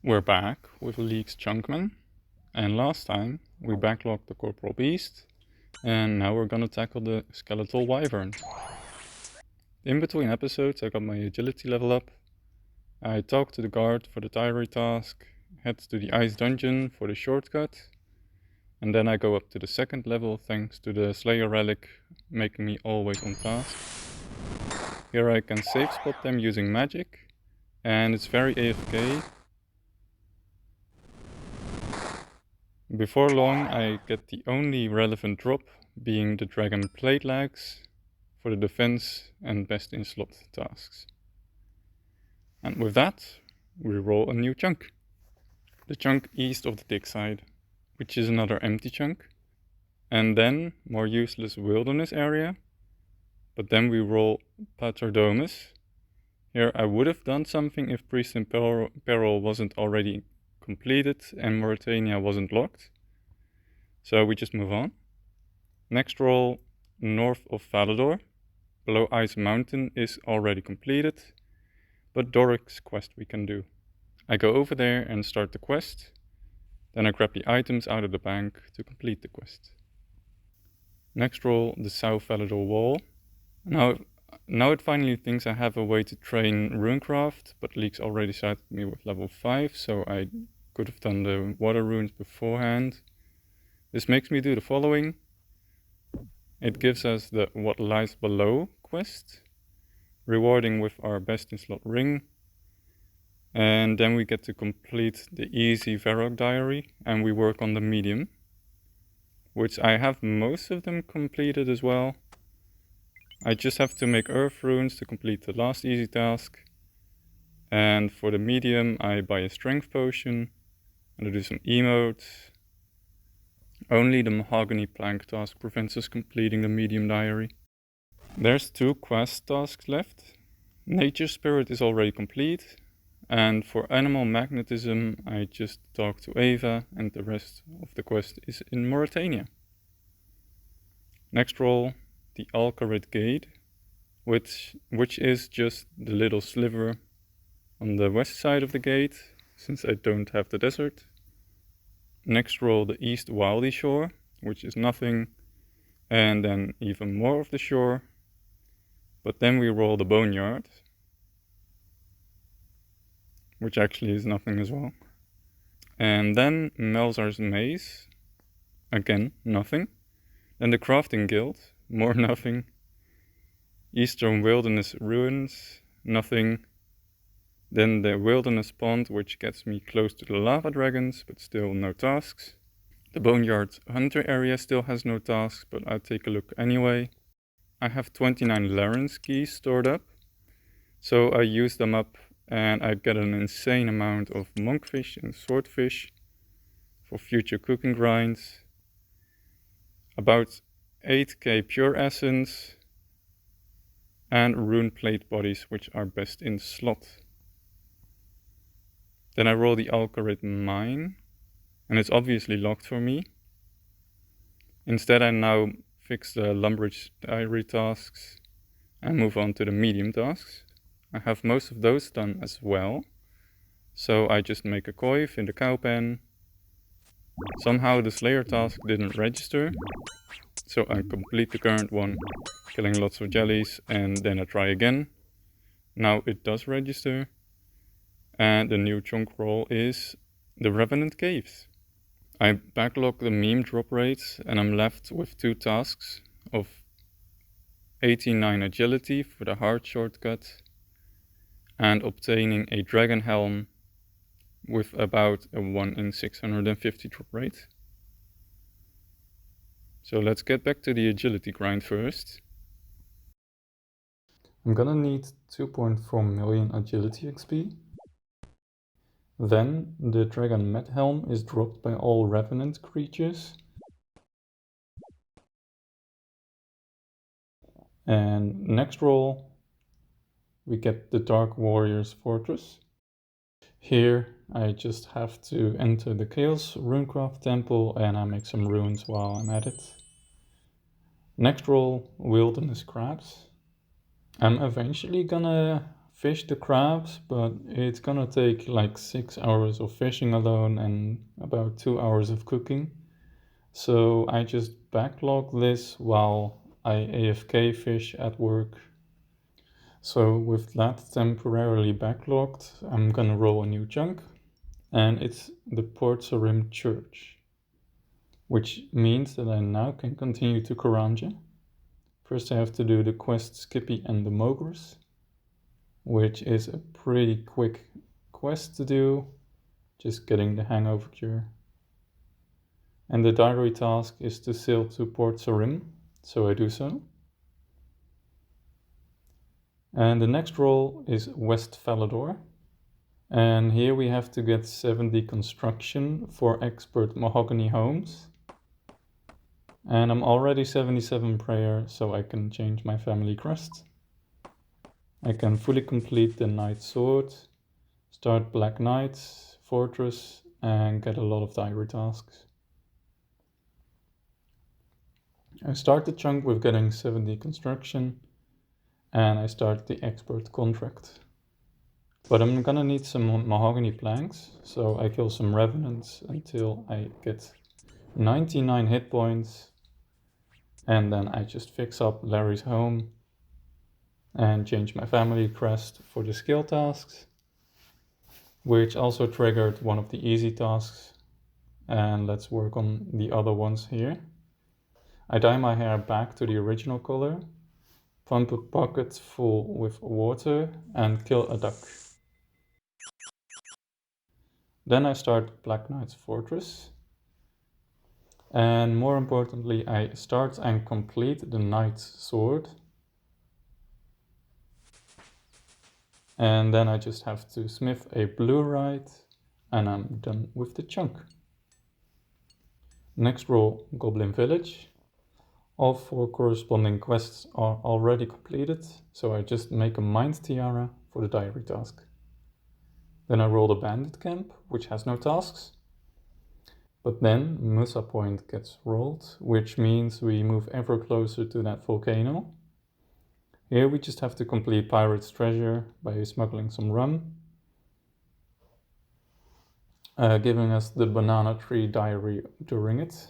We're back with League's Chunkman, and last time we backlogged the Corporal Beast, and now we're gonna tackle the Skeletal Wyvern. In between episodes I got my agility level up, I talked to the guard for the diary task, head to the ice dungeon for the shortcut, and then I go up to the second level thanks to the Slayer relic making me always on task. Here I can safe spot them using magic, and it's very AFK. Before long I get the only relevant drop, being the Dragon Plate Legs for the defense and best in slot tasks. And with that, we roll a new chunk. The chunk east of the dig side, which is another empty chunk. And then more useless wilderness area. But then we roll Paterdomus. Here I would have done something if Priest in Peril wasn't already completed and Mauritania wasn't locked. So we just move on. Next roll north of Valador. Below Ice Mountain is already completed, but Doric's quest we can do. I go over there and start the quest. Then I grab the items out of the bank to complete the quest. Next roll the South Valador wall. Now it finally thinks I have a way to train Runecraft, but Leaks already started me with level 5, so I could have done the water runes beforehand. This makes me do the following. It gives us the What Lies Below quest, rewarding with our best in slot ring. And then we get to complete the easy Varrock diary, and we work on the medium, which I have most of them completed as well. I just have to make earth runes to complete the last easy task. And for the medium, I buy a strength potion, and I do some emotes. Only the mahogany plank task prevents us completing the medium diary. There's 2 quest tasks left. Nature Spirit is already complete, and for animal magnetism I just talk to Ava, and the rest of the quest is in Mauritania. Next roll, the Alcarid Gate, which is just the little sliver on the west side of the gate, since I don't have the desert. Next roll the East Wildy Shore, which is nothing, and then even more of the shore. But then we roll the Boneyard, which actually is nothing as well. And then Melzar's Maze, again nothing. Then the Crafting Guild, more nothing. Eastern Wilderness Ruins, nothing. Then the Wilderness Pond, which gets me close to the Lava Dragons, but still no tasks. The Boneyard Hunter area still has no tasks, but I'll take a look anyway. I have 29 Larens keys stored up, so I use them up and I get an insane amount of monkfish and swordfish for future cooking grinds. About 8k pure essence and rune plate bodies, which are best in slot. Then I roll the Alcarid Mine, and it's obviously locked for me. Instead I now fix the Lumbridge diary tasks and move on to the medium tasks. I have most of those done as well, so I just make a coif in the cow pen. Somehow the Slayer task didn't register, so I complete the current one, killing lots of jellies, and then I try again. Now it does register. And the new chunk roll is the Revenant Caves. I backlog the meme drop rates, and I'm left with 2 tasks of 89 agility for the hard shortcut and obtaining a dragon helm with about a 1 in 650 drop rate. So let's get back to the agility grind first. I'm gonna need 2.4 million agility XP. Then the Dragon Met Helm is dropped by all Revenant creatures. And next roll, we get the Dark Warrior's Fortress. Here I just have to enter the Chaos Runecraft Temple and I make some runes while I'm at it. Next roll, Wilderness Crabs. I'm eventually gonna fish the crabs, but it's gonna take like 6 hours of fishing alone and about 2 hours of cooking. So I just backlog this while I AFK fish at work. So with that temporarily backlogged, I'm gonna roll a new chunk, and it's the Port Sarim Church, which means that I now can continue to Karanja. First I have to do the quest Skippy and the Mogres, which is a pretty quick quest to do, just getting the hang of it. And the diary task is to sail to Port Sarim, so I do so. And the next role is West Falador. And here we have to get 70 construction for expert mahogany homes. And I'm already 77 prayer, so I can change my family crest. I can fully complete the Knight Sword, start Black Knight's Fortress, and get a lot of diary tasks. I start the chunk with getting 70 construction, and I start the expert contract. But I'm gonna need some mahogany planks, so I kill some revenants until I get 99 hit points, and then I just fix up Larry's home and change my family crest for the skill tasks, which also triggered one of the easy tasks. And let's work on the other ones here. I dye my hair back to the original color, pump a bucket full with water, and kill a duck. Then I start Black Knight's Fortress. And more importantly, I start and complete the Knight's Sword. And then I just have to smith a blue ride, and I'm done with the chunk. Next role, Goblin Village. All 4 corresponding quests are already completed, so I just make a mind tiara for the diary task. Then I roll the bandit camp, which has no tasks. But then Musa Point gets rolled, which means we move ever closer to that volcano. Here we just have to complete Pirate's Treasure by smuggling some rum, giving us the banana tree diary during it.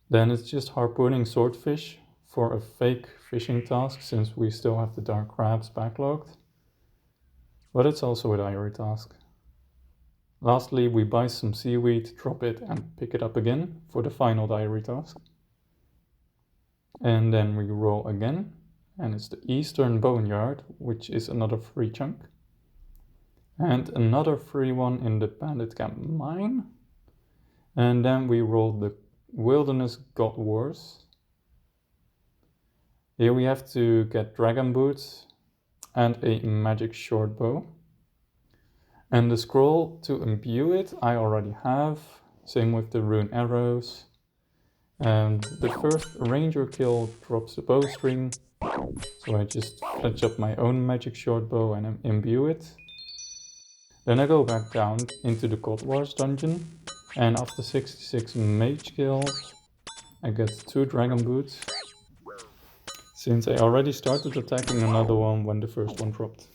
Then it's just harpooning swordfish for a fake fishing task, since we still have the dark crabs backlogged. But it's also a diary task. Lastly, we buy some seaweed, drop it, and pick it up again for the final diary task. And then we roll again, and it's the Eastern Boneyard, which is another free chunk. And another free one in the Bandit Camp Mine. And then we roll the Wilderness God Wars. Here we have to get dragon boots and a magic short bow. And the scroll to imbue it I already have, same with the rune arrows. And the first ranger kill drops the bowstring, so I just fetch up my own magic short bow and imbue it. Then I go back down into the God Wars dungeon, and after 66 mage kills, I get 2 dragon boots, since I already started attacking another one when the first one dropped.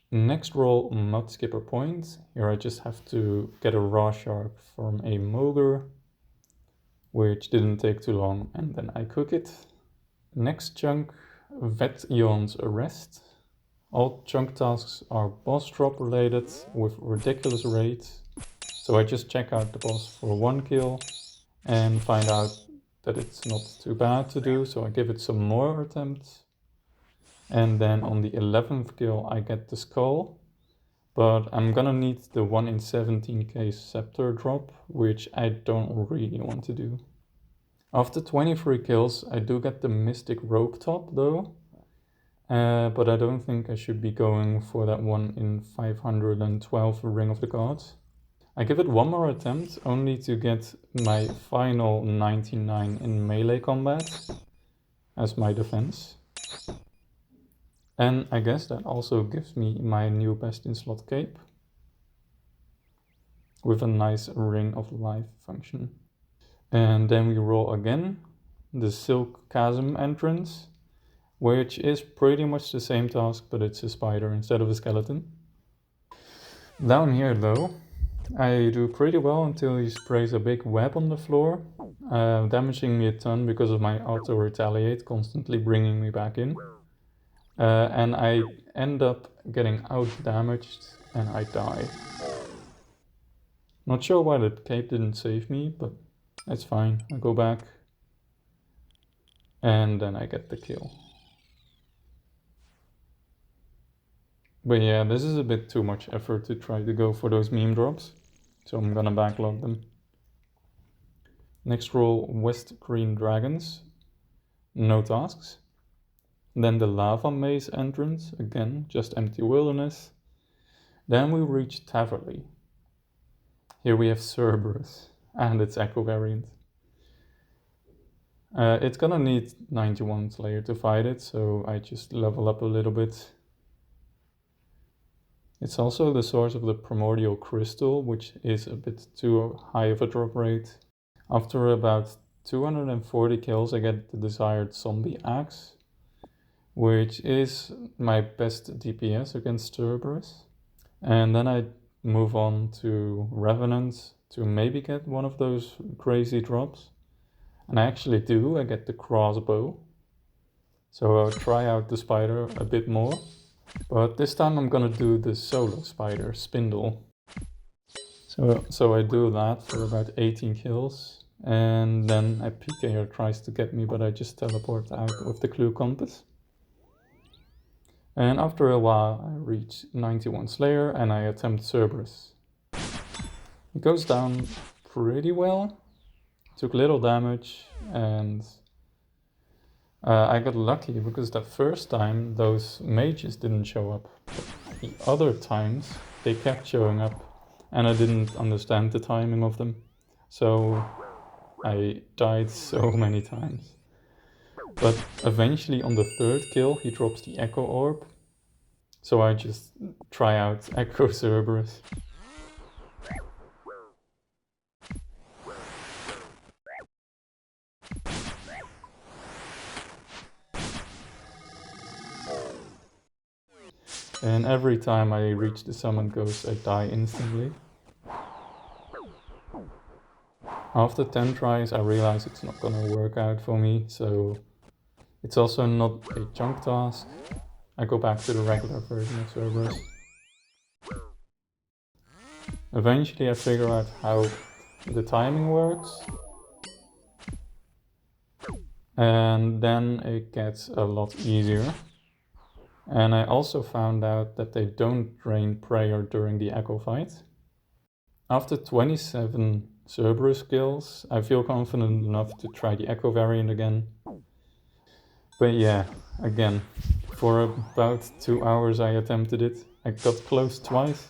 Next roll, Mud Skipper Point. Here I just have to get a raw shark from a mogre, which didn't take too long, and then I cook it. Next chunk, Vet Eon's Arrest. All chunk tasks are boss drop related with ridiculous rates, so I just check out the boss for 1 kill and find out that it's not too bad to do, so I give it some more attempts. And then on the 11th kill I get the skull, but I'm gonna need the 1 in 17k scepter drop, which I don't really want to do. After 23 kills I do get the mystic rope top though, but I don't think I should be going for that 1 in 512 Ring of the Gods. I give it 1 more attempt, only to get my final 99 in melee combat as my defense. And I guess that also gives me my new best in slot cape with a nice ring of life function. And then we roll again, the Silk Chasm entrance. which is pretty much the same task, but it's a spider instead of a skeleton. Down here though, I do pretty well until he sprays a big web on the floor, damaging me a ton because of my auto retaliate constantly bringing me back in. And I end up getting out damaged and I die. Not sure why the cape didn't save me, but it's fine. I go back and then I get the kill. But yeah, this is a bit too much effort to try to go for those meme drops, so I'm gonna backlog them. Next roll, West Green Dragons. No tasks. Then the Lava Maze entrance, again, just empty wilderness. Then we reach Taverley. Here we have Cerberus and its Echo variant. It's gonna need 91 Slayer to fight it, so I just level up a little bit. It's also the source of the Primordial Crystal, which is a bit too high of a drop rate. After about 240 kills, I get the desired Zombie Axe, which is my best DPS against Cerberus. And then I move on to Revenant to maybe get one of those crazy drops. And I actually do, I get the crossbow. So I'll try out the spider a bit more. But this time I'm gonna do the solo spider, Spindle. So I do that for about 18 kills. And then a PKer tries to get me, but I just teleport out with the clue compass. And after a while I reach 91 Slayer and I attempt Cerberus. It goes down pretty well. Took little damage and I got lucky because the first time those mages didn't show up. But the other times they kept showing up and I didn't understand the timing of them. So I died so many times. But eventually on the third kill he drops the Echo Orb. So I just try out Echo Cerberus. And every time I reach the summon ghost, I die instantly. After 10 tries, I realize it's not gonna work out for me, so it's also not a chunk task. I go back to the regular version of Cerberus. Eventually I figure out how the timing works. And then it gets a lot easier. And I also found out that they don't drain prayer during the Echo fight. After 27 Cerberus kills, I feel confident enough to try the Echo variant again. But yeah, again, for about 2 hours I attempted it. I got close twice,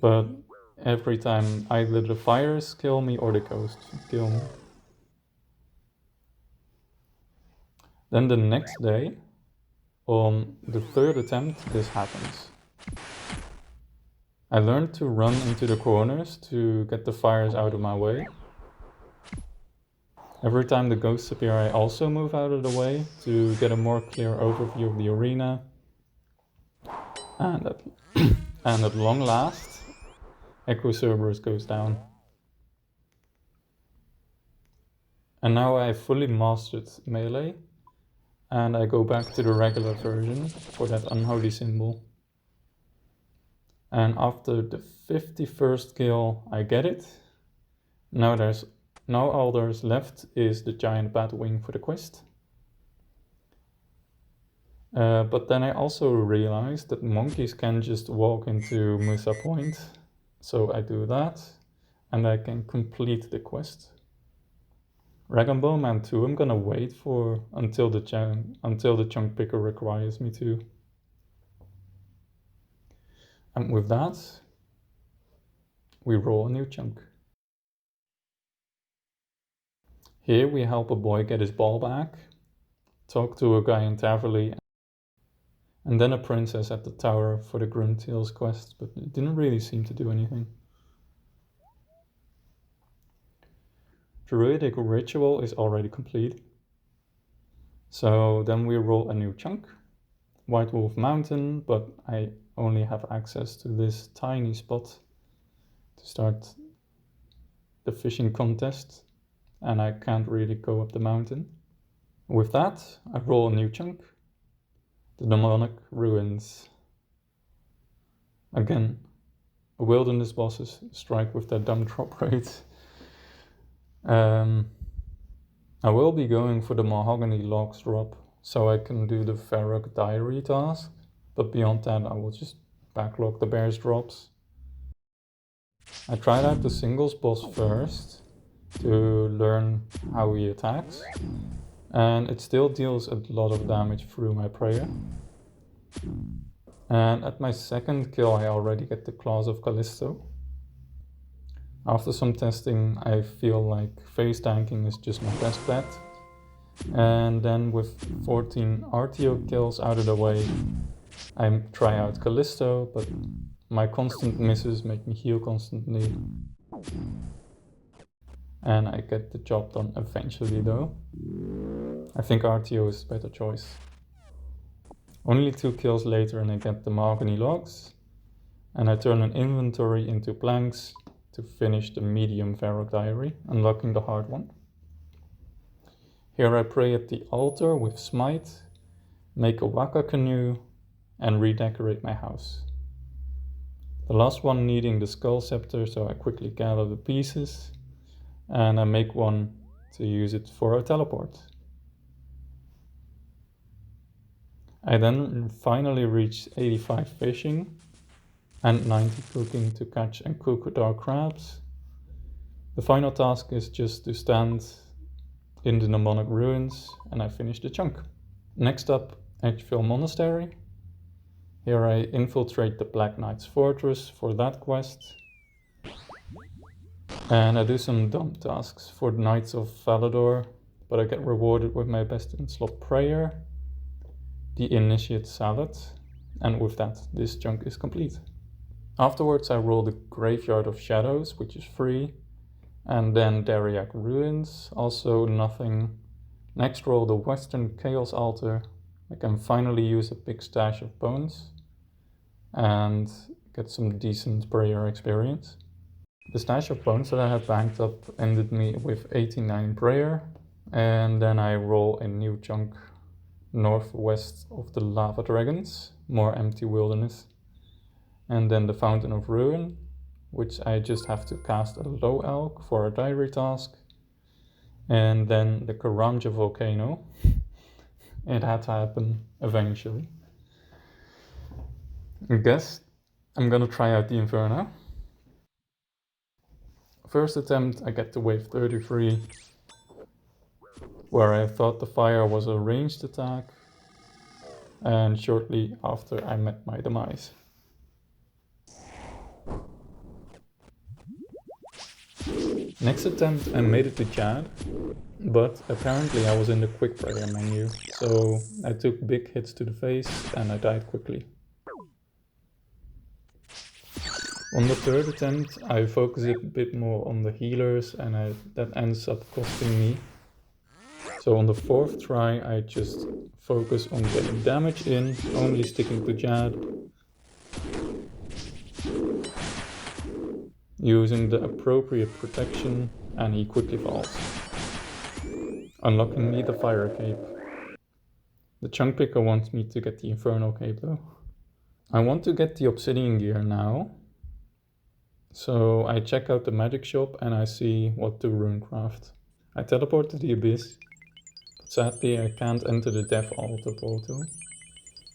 but every time either the fires kill me or the ghosts kill me. Then the next day, on the third attempt, this happens. I learned to run into the corners to get the fires out of my way. Every time the ghosts appear, I also move out of the way to get a more clear overview of the arena. And at long last, Echo Cerberus goes down. And now I fully mastered melee, and I go back to the regular version for that unholy symbol. And after the 51st kill, I get it. Now all there's left is the giant bat wing for the quest. But then I also realized that monkeys can just walk into Musa Point. So I do that, and I can complete the quest. Dragon Bowman 2, I'm gonna wait for until the chunk picker requires me to. And with that, we roll a new chunk. Here we help a boy get his ball back, talk to a guy in Taverley, and then a princess at the tower for the Gruntails quest, but it didn't really seem to do anything. Druidic ritual is already complete. So then we roll a new chunk, White Wolf Mountain, but I only have access to this tiny spot to start the fishing contest, and I can't really go up the mountain. With that, I roll a new chunk, the Demonic Ruins. Again, wilderness bosses strike with their dumb drop rate. I will be going for the Mahogany Logs drop, so I can do the Varrock Diary task, but beyond that I will just backlog the bear's drops. I tried out the singles boss first to learn how he attacks, and it still deals a lot of damage through my prayer. And at my second kill I already get the Claws of Callisto. After some testing, I feel like phase tanking is just my best bet. And then with 14 RTO kills out of the way, I try out Callisto, but my constant misses make me heal constantly. And I get the job done eventually though. I think RTO is a better choice. Only 2 kills later and I get the Mahogany Logs, and I turn an inventory into planks to finish the medium Varrock Diary, unlocking the hard one. Here I pray at the altar with Smite, make a Waka canoe, and redecorate my house. The last one needing the Skull Scepter, so I quickly gather the pieces, and I make one to use it for a teleport. I then finally reach 85 fishing and 90 cooking to catch and cook dark crabs. The final task is just to stand in the Demonic Ruins, and I finish the chunk. Next up, Edgeville Monastery. Here I infiltrate the Black Knight's fortress for that quest. And I do some dumb tasks for the Knights of Valador, but I get rewarded with my best in slot prayer, the Initiate Salad, and with that, this chunk is complete. Afterwards I roll the Graveyard of Shadows, which is free, and then Dariak Ruins, also nothing. Next roll the Western Chaos Altar. I can finally use a big stash of bones and get some decent prayer experience. The stash of bones that I had banked up ended me with 89 prayer, and then I roll a new chunk northwest of the Lava Dragons, more empty wilderness. And then the Fountain of Ruin, which I just have to cast a low elk for a diary task. And then the Karamja Volcano. It had to happen eventually. I guess I'm gonna try out the Inferno. First attempt I get to wave 33, where I thought the fire was a ranged attack, and shortly after I met my demise. Next attempt I made it to Chad, but apparently I was in the quick prayer menu, so I took big hits to the face and I died quickly. On the third attempt I focus it a bit more on the healers, and that ends up costing me. So on the fourth try I just focus on getting damage in, only sticking to Jad, using the appropriate protection, and he quickly falls, unlocking me the fire cape. The chunk picker wants me to get the infernal cape though. I want to get the obsidian gear now, so I check out the magic shop and I see what to runecraft. I teleport to the abyss, but sadly I can't enter the death altar portal.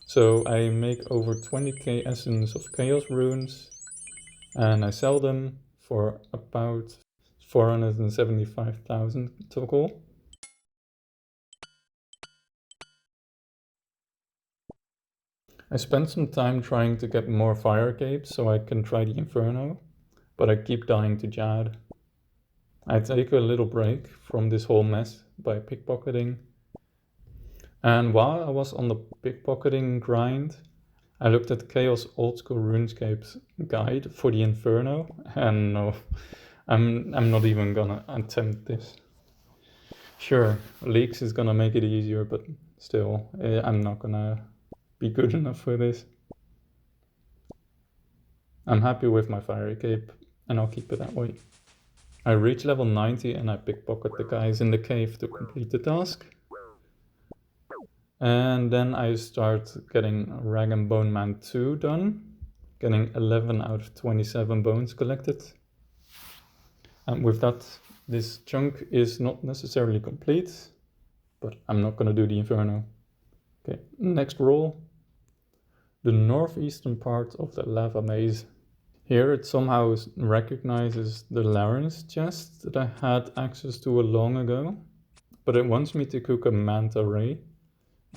So I make over 20k essence of chaos runes, and I sell them for about 475,000 total. I spent some time trying to get more fire capes so I can try the Inferno, but I keep dying to Jad. I take a little break from this whole mess by pickpocketing. And while I was on the pickpocketing grind, I looked at Chaos Old School RuneScape's guide for the Inferno, and no, I'm not even gonna attempt this. Sure, leaks is gonna make it easier, but still, I'm not gonna be good enough for this. I'm happy with my fiery cape, and I'll keep it that way. I reach level 90 and I pickpocket the guys in the cave to complete the task. And then I start getting Rag and Bone Man 2 done, getting 11 out of 27 bones collected. And with that, this chunk is not necessarily complete, but I'm not gonna do the Inferno. Okay, next roll. The northeastern part of the lava maze. Here it somehow recognizes the Larynx chest that I had access to long ago, but it wants me to cook a manta ray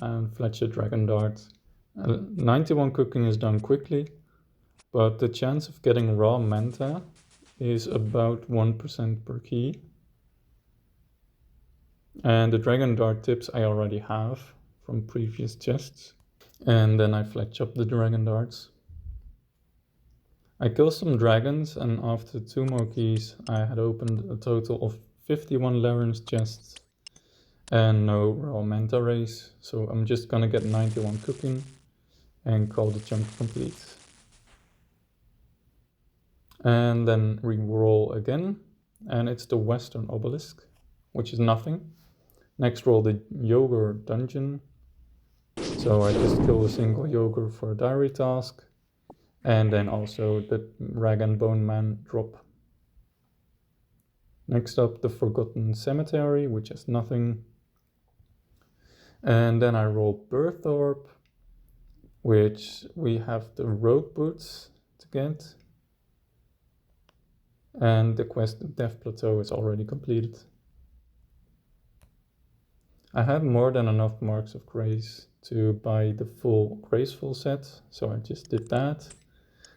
and fletch a dragon dart. 91 cooking is done quickly, but the chance of getting raw manta is about 1% per key. And the dragon dart tips I already have from previous chests. And then I fletch up the dragon darts. I killed some dragons, and after 2 more keys I had opened a total of 51 Larynx chests and no raw manta rays, so I'm just gonna get 91 cooking and call the chunk complete. And then re-roll again, and it's the western obelisk, which is nothing. Next roll the Yogurt dungeon, so I just kill a single Yogurt for a diary task. And then also the Rag and Bone Man drop. Next up, the Forgotten Cemetery, which has nothing. And then I roll Birthorpe, which we have the Rogue Boots to get. And the quest Death Plateau is already completed. I had more than enough Marks of Grace to buy the full Graceful set, so I just did that.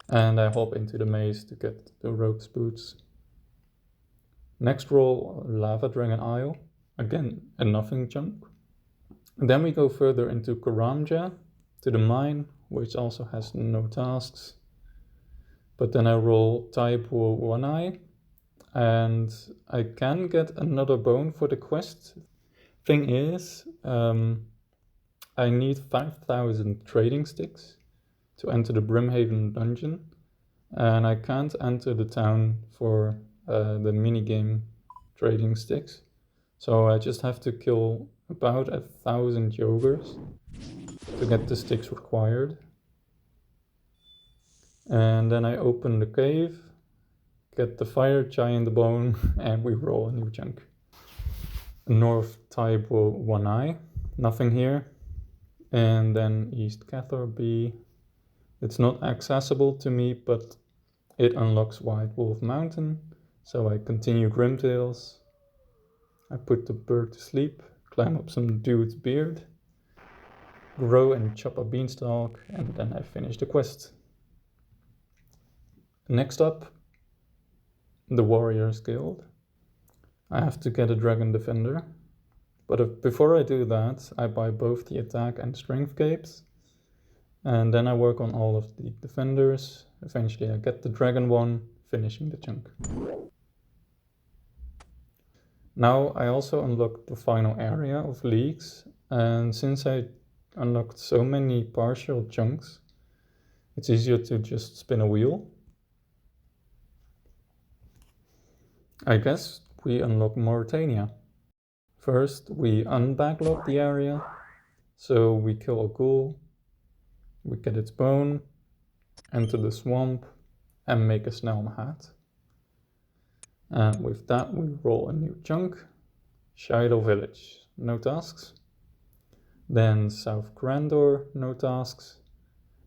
And I hop into the maze to get the Rogue's Boots. Next roll, Lava Dragon Isle. Again, a nothing chunk. And then we go further into Karamja, to the mine, which also has no tasks. But then I roll Taipo One Eye, and I can get another bone for the quest. Thing is, I need 5,000 trading sticks to enter the Brimhaven dungeon, and I can't enter the town for the minigame trading sticks, so I just have to kill about 1,000 yogurts to get the sticks required. And then I open the cave, get the fire giant bone, and we roll a new chunk. North Taibo One Eye, nothing here. And then East Catherby. It's not accessible to me, but it unlocks White Wolf Mountain, so I continue Grimtails. I put the bird to sleep, climb up some dude's beard, grow and chop a beanstalk, and then I finish the quest. Next up, the Warriors Guild. I have to get a Dragon Defender, but before I do that, I buy both the attack and strength capes. And then I work on all of the defenders. Eventually I get the dragon one, finishing the chunk. Now I also unlocked the final area of leagues, and since I unlocked so many partial chunks, it's easier to just spin a wheel. I guess we unlock Mauritania. First we unbacklog the area, so we kill a ghoul, we get its bone, enter the swamp, and make a Snelm hat. And with that we roll a new chunk. Shiloh Village, no tasks. Then South Grandor, no tasks.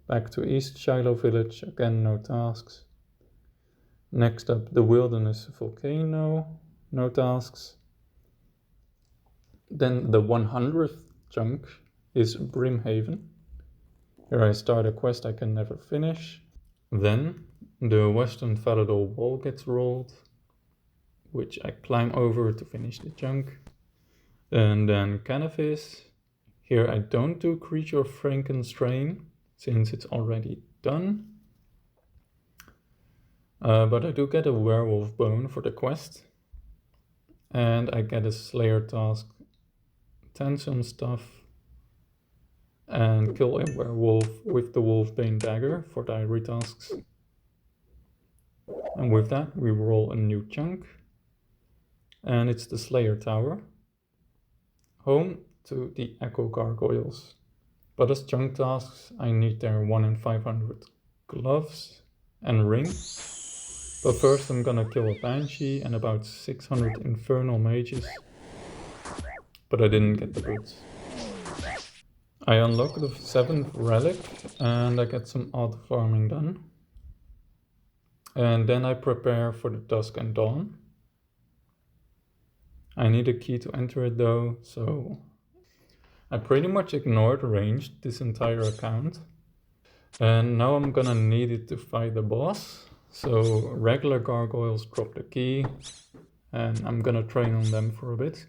Back to East Shiloh Village, again no tasks. Next up the Wilderness Volcano, no tasks. Then the 100th chunk is Brimhaven. Here I start a quest I can never finish. Then the Western Faradol wall gets rolled, which I climb over to finish the chunk. And then Cannabis. Here I don't do Creature of Frankenstrain, since it's already done. But I do get a werewolf bone for the quest. And I get a Slayer task, Tensum stuff, and kill a werewolf with the Wolfbane dagger for diary tasks. And with that, we roll a new chunk, and it's the Slayer Tower, home to the Echo Gargoyles. But as chunk tasks, I need their 1 in 500 gloves and ring. But first I'm gonna kill a Banshee and about 600 Infernal Mages, but I didn't get the boots. I unlock the 7th relic and I get some odd farming done. And then I prepare for the Dusk and Dawn. I need a key to enter it though, so I pretty much ignored ranged this entire account. And now I'm gonna need it to fight the boss. So regular gargoyles drop the key and I'm gonna train on them for a bit.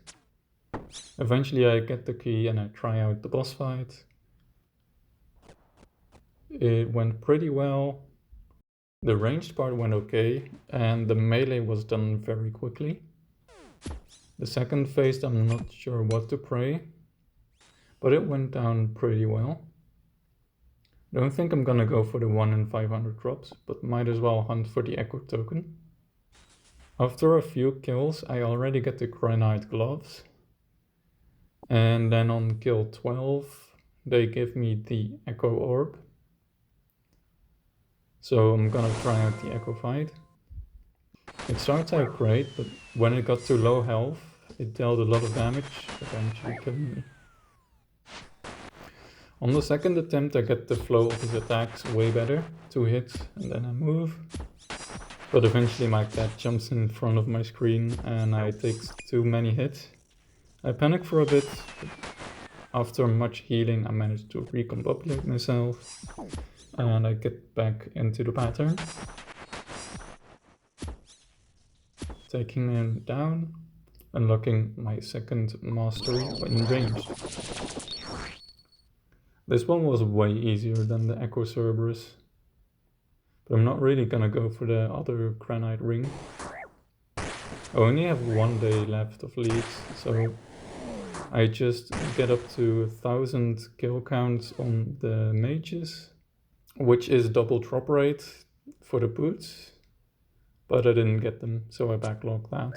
Eventually I get the key and I try out the boss fight. It went pretty well. The ranged part went okay and the melee was done very quickly. The second phase I'm not sure what to pray, but it went down pretty well. Don't think I'm gonna go for the 1 in 500 drops, but might as well hunt for the Echo token. After a few kills I already get the Granite Gloves. And then on kill 12 they give me the Echo Orb. So I'm gonna try out the Echo fight. It starts out great, but when it got to low health, it dealt a lot of damage, eventually killing me. On the second attempt I get the flow of his attacks way better, 2 hits and then I move. But eventually my cat jumps in front of my screen and I take too many hits. I panic for a bit, but after much healing I managed to recombobulate myself and I get back into the pattern. Taking him down, unlocking my second mastery in range. This one was way easier than the Echo Cerberus, but I'm not really gonna go for the other Granite Ring. I only have 1 day left of leads, so I just get up to 1000 kill counts on the mages, which is double drop rate for the boots, but I didn't get them, so I backlog that.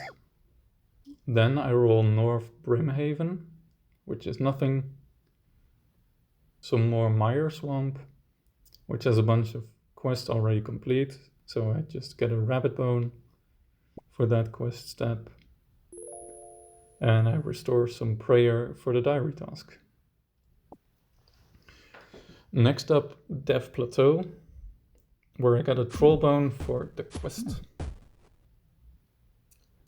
Then I roll North Brimhaven, which is nothing. Some more Mire Swamp, which has a bunch of quests already complete, so I just get a rabbit bone for that quest step. And I restore some prayer for the diary task. Next up, Dev Plateau, where I got a troll bone for the quest.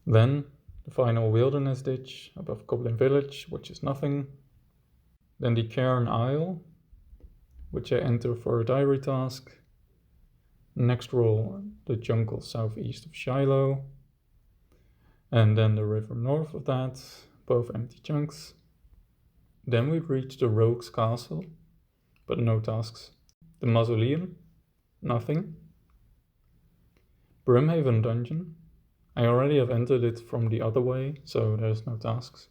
Then the final wilderness ditch above Goblin Village, which is nothing. Then the Cairn Isle, which I enter for a diary task. Next roll, the jungle southeast of Shiloh. And then the river north of that, both empty chunks. Then we reach the Rogue's Castle, but no tasks. The Mausoleum, nothing. Brimhaven Dungeon, I already have entered it from the other way, so there's no tasks.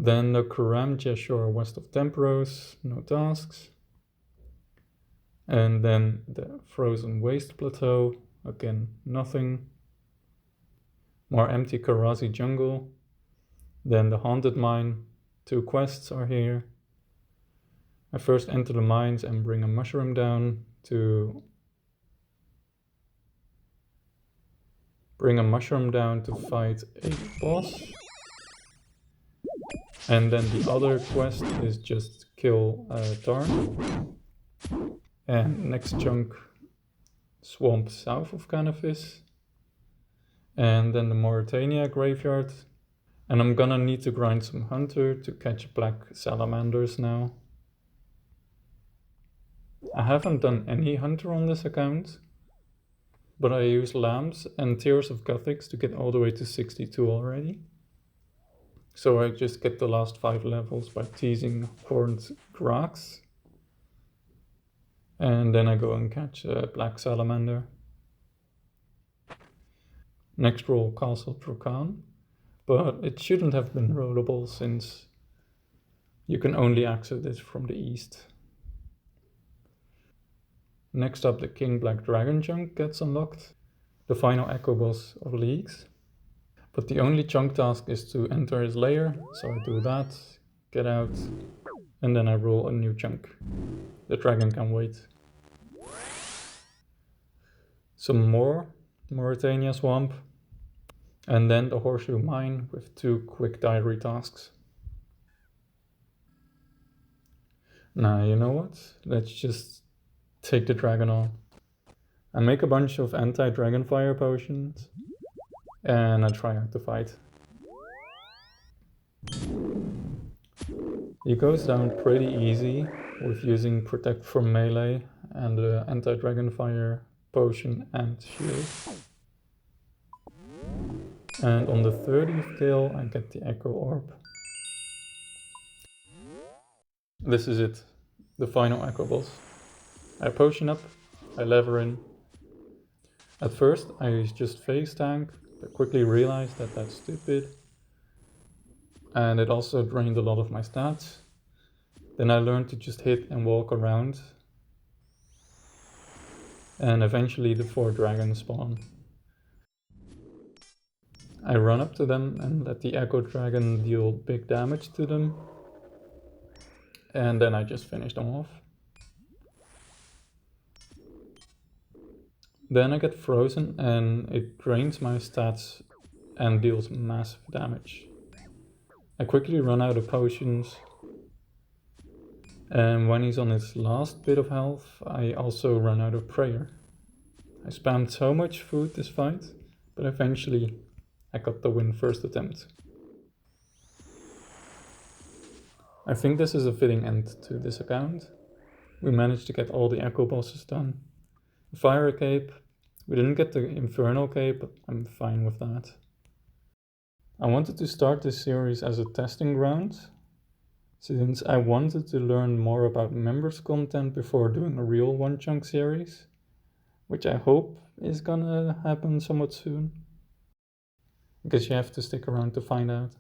Then the Karamja Shore west of Temperos, no tasks. And then the Frozen Waste Plateau, again nothing. More empty Karazi Jungle. Then the Haunted Mine, 2 quests are here. I first enter the mines and bring a mushroom down to fight a boss. And then the other quest is just kill Tarn. And next chunk, swamp south of Cannabis. And then the Mauritania graveyard. And I'm gonna need to grind some hunter to catch black salamanders now. I haven't done any hunter on this account, but I use Lambs and Tears of Gothics to get all the way to 62 already. So I just get the last 5 levels by teasing horned Grax. And then I go and catch a black salamander. Next roll, Castle Trocan, but it shouldn't have been rollable since You can only exit it from the east. Next up, the King Black Dragon chunk gets unlocked, the final echo boss of Leagues. But the only chunk task is to enter his lair, so I do that, get out, and then I roll a new chunk. The dragon can wait. Some more Mauritania Swamp, and then the Horseshoe Mine with 2 quick diary tasks. Nah, you know what? Let's just take the dragon on. I make a bunch of anti-dragon fire potions, and I try out the fight. He goes down pretty easy with using Protect from melee and the anti-dragon fire potion and shield. And on the 30th kill I get the Echo Orb. This is it, the final Echo boss. I potion up, I lever in. At first I just face tank, but quickly realized that that's stupid. And it also drained a lot of my stats. Then I learned to just hit and walk around. And eventually the 4 dragons spawn. I run up to them and let the Echo Dragon deal big damage to them. And then I just finish them off. Then I get frozen and it drains my stats and deals massive damage. I quickly run out of potions. And when he's on his last bit of health, I also run out of prayer. I spammed so much food this fight, but eventually I got the win first attempt. I think this is a fitting end to this account. We managed to get all the Echo bosses done. Fire Cape, we didn't get the Infernal Cape, but I'm fine with that. I wanted to start this series as a testing ground, since I wanted to learn more about members content before doing a real one chunk series, which I hope is gonna happen somewhat soon. I guess you have to stick around to find out.